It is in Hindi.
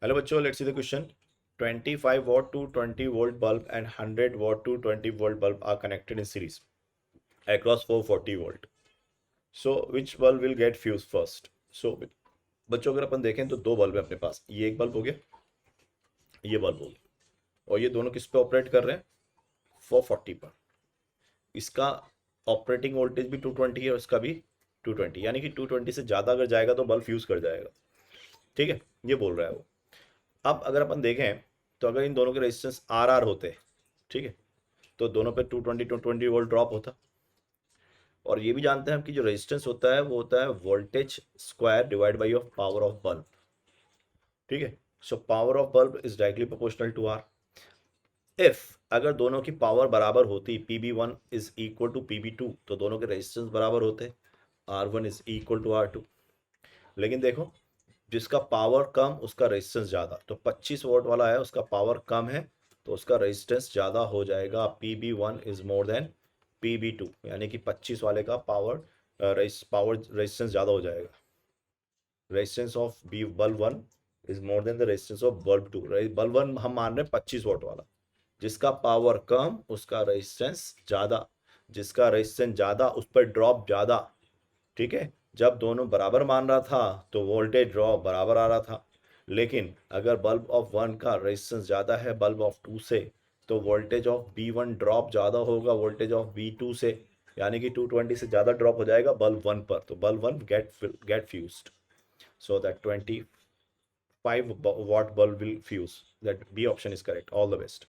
हेलो बच्चों, let's see the question. 25 watt to 20 volt bulb and 100 watt to 20 volt bulb are connected in series across 440 volt. So which bulb will get fused first? So बच्चों अगर अपन देखें तो दो बल्ब है अपने पास. ये एक बल्ब हो गया, ये बल्ब हो गया, और ये दोनों किस पे ऑपरेट कर रहे हैं? 440 पर. इसका ऑपरेटिंग वोल्टेज भी 220 है और इसका भी 220, यानी कि 220 से ज़्यादा अगर जाएगा तो बल्ब फ्यूज कर जाएगा. ठीक है, ये बोल रहा है वो. अब अगर अपन देखें तो अगर इन दोनों के रेजिस्टेंस आर आर होते, ठीक है, तो दोनों पे 220 वोल्ट ड्रॉप होता. और ये भी जानते हैं हम कि जो रेजिस्टेंस होता है वो होता है voltage square divide by of power of bulb. ठीक है, so power of bulb is directly proportional to R. If अगर दोनों की पावर बराबर होती, P B one is equal to P B two, तो दोनों के रेजिस्टेंस बराबर होते, R one is equal to R two. लेकिन देखो, जिसका पावर कम उसका रेजिस्टेंस ज़्यादा. तो 25 वोल्ट वाला है, उसका पावर कम है तो उसका रेजिस्टेंस ज़्यादा हो जाएगा. P B one is more than P B two, यानी कि 25 वाले का पावर रेजिस्टेंस ज़्यादा हो जाएगा. Resistance of B bulb one is more than the resistance of bulb two. Bulb one हम मान रहे हैं 25 वोल्ट वाला, जिसका पावर कम उसका रेजिस्टेंस ज़्यादा, जिसका रेजिस्टेंस ज़्यादा उस पर ड्रॉप ज़्यादा. ठीक है, जब दोनों बराबर मान रहा था तो वोल्टेज ड्रॉप बराबर आ रहा था. लेकिन अगर बल्ब ऑफ वन का रेजिस्टेंस ज़्यादा है बल्ब ऑफ टू से, तो voltage of B one drop ज़्यादा होगा वोल्टेज ऑफ बी टू से, यानी कि 220 से ज़्यादा ड्रॉप हो जाएगा बल्ब वन पर. तो bulb one get fused. So that 25 watt bulb will fuse. That B option is correct. All the best.